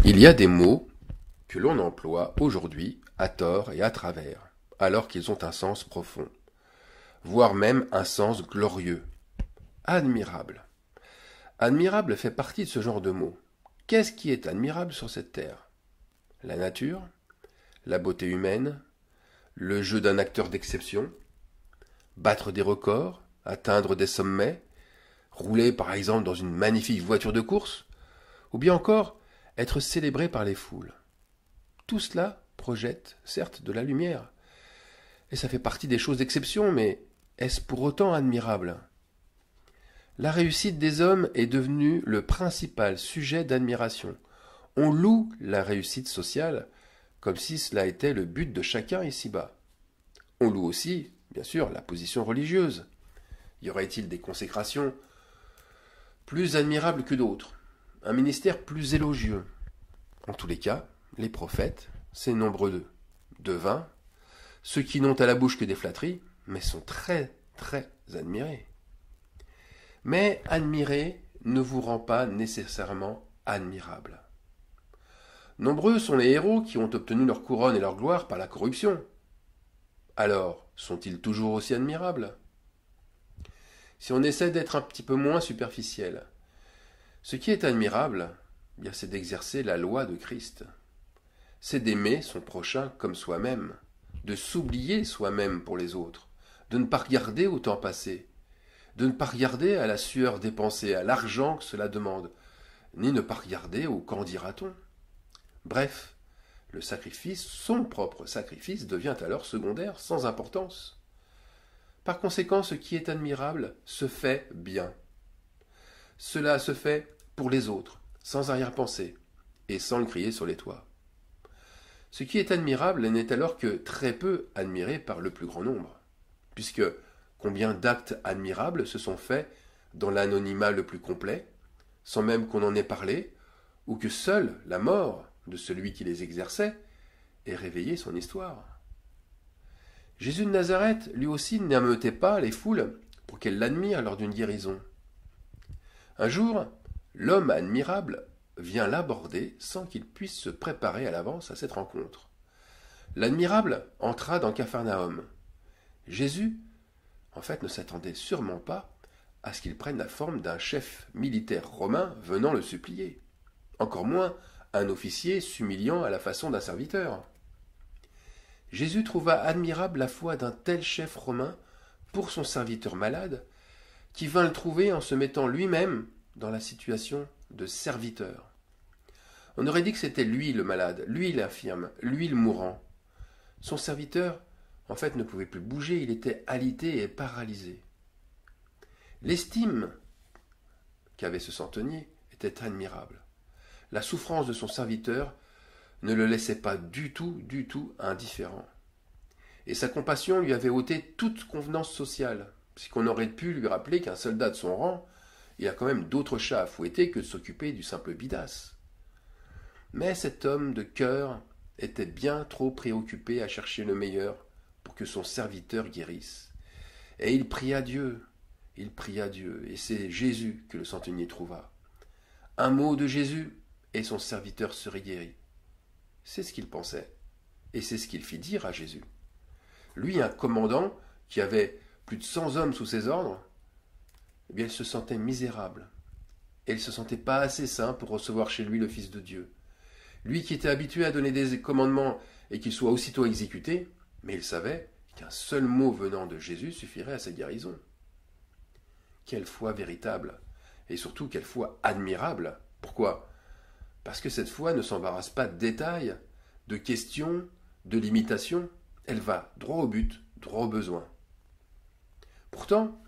Il y a des mots que l'on emploie aujourd'hui à tort et à travers, alors qu'ils ont un sens profond, voire même un sens glorieux. Admirable. Admirable fait partie de ce genre de mots. Qu'est-ce qui est admirable sur cette terre? La nature, la beauté humaine, le jeu d'un acteur d'exception, battre des records, atteindre des sommets, rouler par exemple dans une magnifique voiture de course, ou bien encore être célébré par les foules. Tout cela projette, certes, de la lumière. Et ça fait partie des choses d'exception, mais est-ce pour autant admirable? La réussite des hommes est devenue le principal sujet d'admiration. On loue la réussite sociale comme si cela était le but de chacun ici-bas. On loue aussi, bien sûr, la position religieuse. Y aurait-il des consécrations plus admirables que d'autres? Un ministère plus élogieux? En tous les cas, les prophètes, c'est nombreux devins, ceux qui n'ont à la bouche que des flatteries, mais sont très, très admirés. Mais admirer ne vous rend pas nécessairement admirable. Nombreux sont les héros qui ont obtenu leur couronne et leur gloire par la corruption. Alors, sont-ils toujours aussi admirables? Si on essaie d'être un petit peu moins superficiel, ce qui est admirable, bien, c'est d'exercer la loi de Christ. C'est d'aimer son prochain comme soi-même, de s'oublier soi-même pour les autres, de ne pas regarder au temps passé, de ne pas regarder à la sueur dépensée, à l'argent que cela demande, ni ne pas regarder au qu'en dira-t-on. Bref, le sacrifice, son propre sacrifice, devient alors secondaire, sans importance. Par conséquent, ce qui est admirable se fait bien. Cela se fait pour les autres, sans arrière-pensée, et sans le crier sur les toits. Ce qui est admirable n'est alors que très peu admiré par le plus grand nombre, puisque combien d'actes admirables se sont faits dans l'anonymat le plus complet, sans même qu'on en ait parlé, ou que seule la mort de celui qui les exerçait ait réveillé son histoire. Jésus de Nazareth, lui aussi, n'ameutait pas les foules pour qu'elles l'admirent lors d'une guérison. Un jour, l'homme admirable vient l'aborder sans qu'il puisse se préparer à l'avance à cette rencontre. L'admirable entra dans Capharnaüm. Jésus, en fait, ne s'attendait sûrement pas à ce qu'il prenne la forme d'un chef militaire romain venant le supplier, encore moins un officier s'humiliant à la façon d'un serviteur. Jésus trouva admirable la foi d'un tel chef romain pour son serviteur malade, qui vint le trouver en se mettant lui-même dans la situation de serviteur. On aurait dit que c'était lui le malade, lui l'infirme, lui le mourant. Son serviteur, en fait, ne pouvait plus bouger, il était alité et paralysé. L'estime qu'avait ce centenier était admirable. La souffrance de son serviteur ne le laissait pas du tout indifférent. Et sa compassion lui avait ôté toute convenance sociale, puisqu'on aurait pu lui rappeler qu'un soldat de son rang, il a quand même d'autres chats à fouetter que de s'occuper du simple bidasse. Mais cet homme de cœur était bien trop préoccupé à chercher le meilleur pour que son serviteur guérisse. Et il pria Dieu, et c'est Jésus que le centenier trouva. Un mot de Jésus, et son serviteur serait guéri. C'est ce qu'il pensait, et c'est ce qu'il fit dire à Jésus. Lui, un commandant qui avait plus de 100 hommes sous ses ordres, eh bien, il se sentait misérable, et il ne se sentait pas assez saint pour recevoir chez lui le Fils de Dieu. Lui qui était habitué à donner des commandements et qu'ils soient aussitôt exécutés, mais il savait qu'un seul mot venant de Jésus suffirait à sa guérison. Quelle foi véritable, et surtout quelle foi admirable. Pourquoi? Parce que cette foi ne s'embarrasse pas de détails, de questions, de limitations. Elle va droit au but, droit au besoin. Pourtant,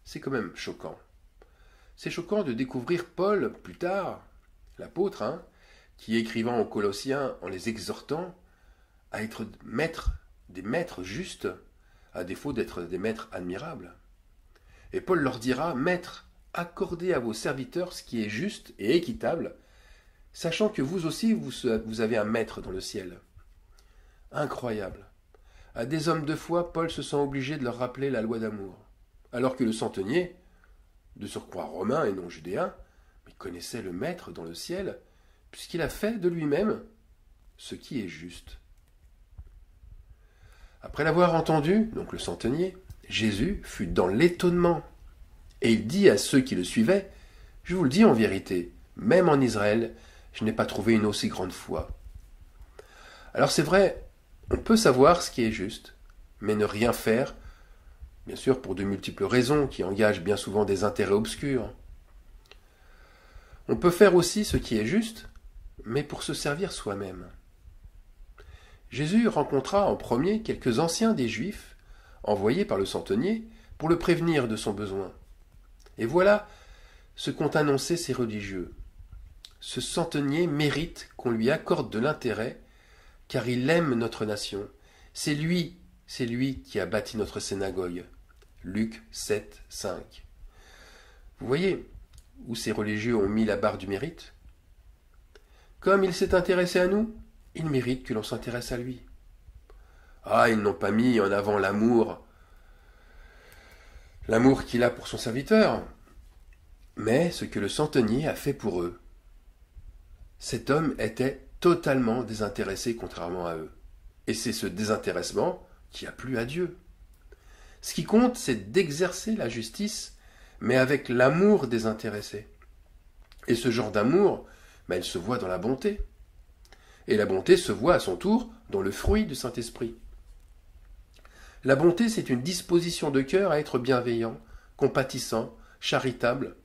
c'est quand même choquant. C'est choquant de découvrir Paul, plus tard, l'apôtre, qui écrivant aux Colossiens en les exhortant à être des maîtres justes, à défaut d'être des maîtres admirables. Et Paul leur dira: Maîtres, accordez à vos serviteurs ce qui est juste et équitable, sachant que vous aussi vous avez un maître dans le ciel. Incroyable. À des hommes de foi, Paul se sent obligé de leur rappeler la loi d'amour, alors que le centenier, de surcroît romain et non judéen, mais connaissait le maître dans le ciel, puisqu'il a fait de lui-même ce qui est juste. Après l'avoir entendu, donc le centenier, Jésus fut dans l'étonnement. Et il dit à ceux qui le suivaient, « Je vous le dis en vérité, même en Israël, je n'ai pas trouvé une aussi grande foi. » Alors c'est vrai, on peut savoir ce qui est juste, mais ne rien faire, bien sûr pour de multiples raisons qui engagent bien souvent des intérêts obscurs. On peut faire aussi ce qui est juste, mais pour se servir soi-même. Jésus rencontra en premier quelques anciens des Juifs, envoyés par le centenier, pour le prévenir de son besoin. Et voilà ce qu'ont annoncé ces religieux. Ce centenier mérite qu'on lui accorde de l'intérêt, car il aime notre nation. C'est lui qui a bâti notre synagogue. Luc 7, 5. Vous voyez où ces religieux ont mis la barre du mérite? Comme il s'est intéressé à nous, il mérite que l'on s'intéresse à lui. Ah, ils n'ont pas mis en avant l'amour qu'il a pour son serviteur, mais ce que le centenier a fait pour eux. Cet homme était totalement désintéressé contrairement à eux. Et c'est ce désintéressement qui a plu à Dieu. Ce qui compte, c'est d'exercer la justice, mais avec l'amour désintéressé. Et ce genre d'amour, il se voit dans la bonté. Et la bonté se voit à son tour dans le fruit du Saint-Esprit. La bonté, c'est une disposition de cœur à être bienveillant, compatissant, charitable.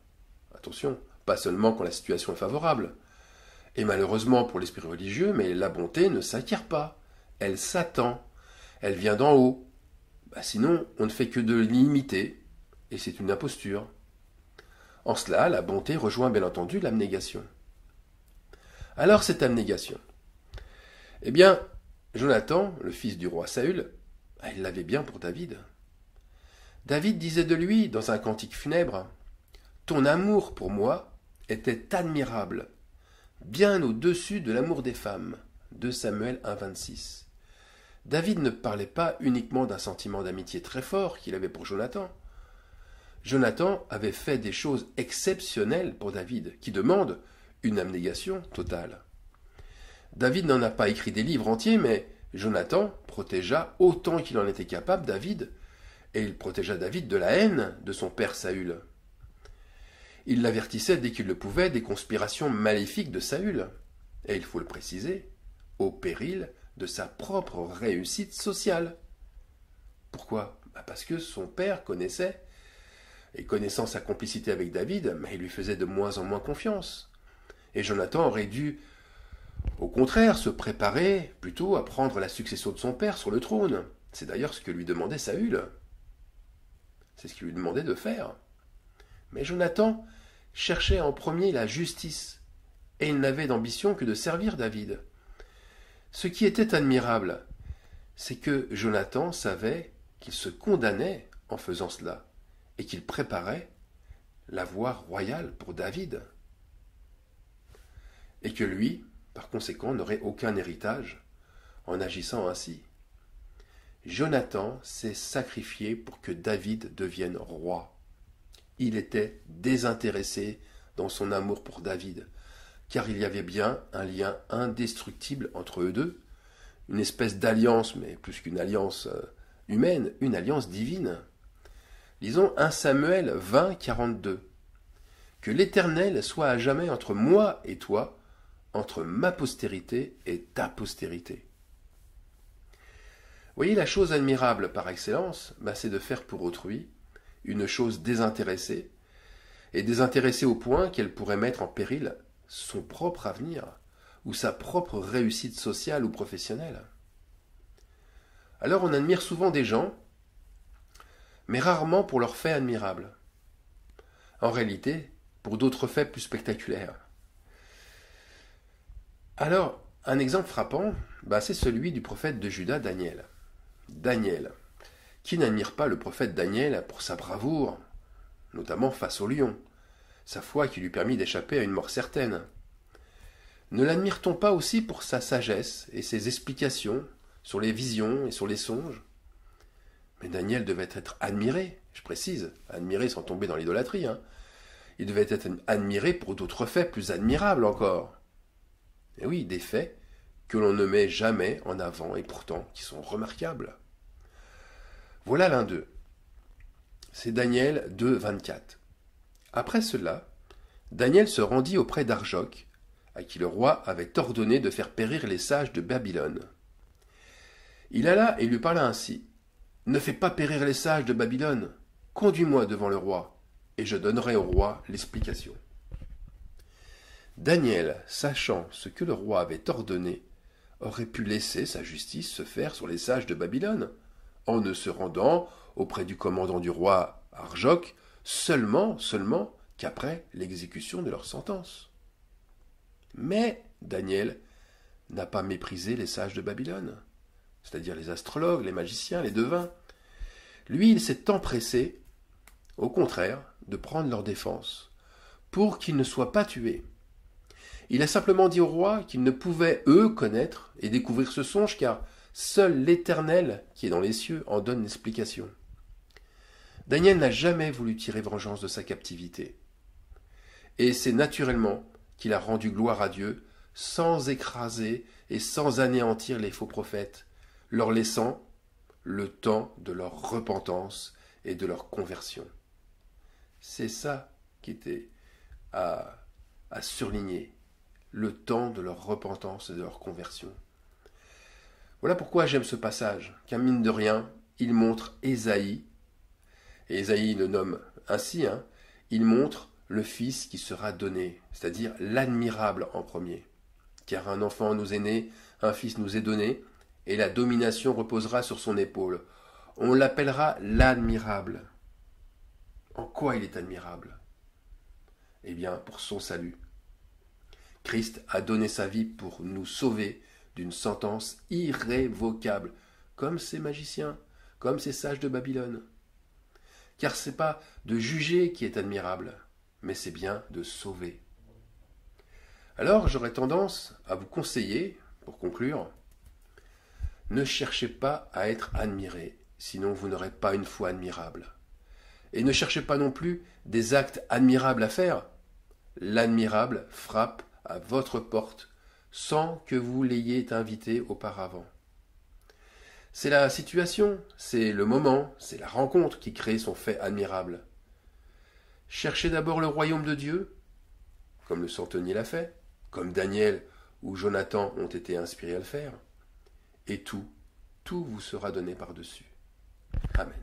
Attention, pas seulement quand la situation est favorable. Et malheureusement pour l'esprit religieux, mais la bonté ne s'acquiert pas. Elle s'attend. Elle vient d'en haut. Sinon, on ne fait que de l'imiter, et c'est une imposture. En cela, la bonté rejoint bien entendu l'abnégation. Alors cette abnégation, eh bien, Jonathan, le fils du roi Saül, il l'avait bien pour David. David disait de lui, dans un cantique funèbre, « Ton amour pour moi était admirable, bien au-dessus de l'amour des femmes. » 2 Samuel 1, 26. David ne parlait pas uniquement d'un sentiment d'amitié très fort qu'il avait pour Jonathan. Jonathan avait fait des choses exceptionnelles pour David, qui demandent une abnégation totale. David n'en a pas écrit des livres entiers, mais Jonathan protégea autant qu'il en était capable David, et il protégea David de la haine de son père Saül. Il l'avertissait dès qu'il le pouvait des conspirations maléfiques de Saül, et il faut le préciser, au péril de sa propre réussite sociale. Pourquoi? Parce que son père connaissait, et connaissant sa complicité avec David, il lui faisait de moins en moins confiance. Et Jonathan aurait dû, au contraire, se préparer plutôt à prendre la succession de son père sur le trône. C'est d'ailleurs ce que lui demandait Saül. C'est ce qu'il lui demandait de faire. Mais Jonathan cherchait en premier la justice, et il n'avait d'ambition que de servir David. Ce qui était admirable, c'est que Jonathan savait qu'il se condamnait en faisant cela, et qu'il préparait la voie royale pour David. Et que lui, par conséquent, n'aurait aucun héritage en agissant ainsi. Jonathan s'est sacrifié pour que David devienne roi. Il était désintéressé dans son amour pour David, car il y avait bien un lien indestructible entre eux deux, une espèce d'alliance, mais plus qu'une alliance humaine, une alliance divine. Lisons 1 Samuel 20, 42. « Que l'Éternel soit à jamais entre moi et toi, entre ma postérité et ta postérité. » Voyez, la chose admirable par excellence, c'est de faire pour autrui une chose désintéressée, et désintéressée au point qu'elle pourrait mettre en péril son propre avenir, ou sa propre réussite sociale ou professionnelle. Alors on admire souvent des gens, mais rarement pour leurs faits admirables. En réalité, pour d'autres faits plus spectaculaires. Alors, un exemple frappant, c'est celui du prophète de Juda, Daniel. Daniel. Qui n'admire pas le prophète Daniel pour sa bravoure, notamment face au lion, sa foi qui lui permit d'échapper à une mort certaine? Ne l'admire-t-on pas aussi pour sa sagesse et ses explications sur les visions et sur les songes? Mais Daniel devait être admiré, je précise, admiré sans tomber dans l'idolâtrie. Il devait être admiré pour d'autres faits plus admirables encore. Et oui, des faits que l'on ne met jamais en avant et pourtant qui sont remarquables. Voilà l'un d'eux. C'est Daniel 2, 24. Après cela, Daniel se rendit auprès d'Arjoc, à qui le roi avait ordonné de faire périr les sages de Babylone. Il alla et lui parla ainsi. Ne fais pas périr les sages de Babylone. Conduis-moi devant le roi, et je donnerai au roi l'explication. Daniel, sachant ce que le roi avait ordonné, aurait pu laisser sa justice se faire sur les sages de Babylone, en ne se rendant auprès du commandant du roi Arjoc seulement qu'après l'exécution de leur sentence. Mais Daniel n'a pas méprisé les sages de Babylone, c'est-à-dire les astrologues, les magiciens, les devins. Lui, il s'est empressé, au contraire, de prendre leur défense, pour qu'ils ne soient pas tués. Il a simplement dit au roi qu'ils ne pouvaient, eux, connaître et découvrir ce songe, car seul l'Éternel, qui est dans les cieux, en donne l'explication. Daniel n'a jamais voulu tirer vengeance de sa captivité. Et c'est naturellement qu'il a rendu gloire à Dieu, sans écraser et sans anéantir les faux prophètes, leur laissant le temps de leur repentance et de leur conversion. C'est ça qui était à surligner, le temps de leur repentance et de leur conversion. Voilà pourquoi j'aime ce passage, car mine de rien, il montre Ésaïe, et Ésaïe le nomme ainsi, il montre le Fils qui sera donné, c'est-à-dire l'admirable en premier. Car un enfant nous est né, un fils nous est donné, et la domination reposera sur son épaule. On l'appellera l'admirable. En quoi il est admirable? Eh bien, pour son salut. Christ a donné sa vie pour nous sauver d'une sentence irrévocable, comme ces magiciens, comme ces sages de Babylone. Car ce n'est pas de juger qui est admirable, mais c'est bien de sauver. Alors j'aurais tendance à vous conseiller, pour conclure, ne cherchez pas à être admiré, sinon vous n'aurez pas une foi admirable. Et ne cherchez pas non plus des actes admirables à faire. L'admirable frappe à votre porte sans que vous l'ayez invité auparavant. C'est la situation, c'est le moment, c'est la rencontre qui crée son fait admirable. Cherchez d'abord le royaume de Dieu, comme le centenier l'a fait, comme Daniel ou Jonathan ont été inspirés à le faire, et tout vous sera donné par-dessus. Amen.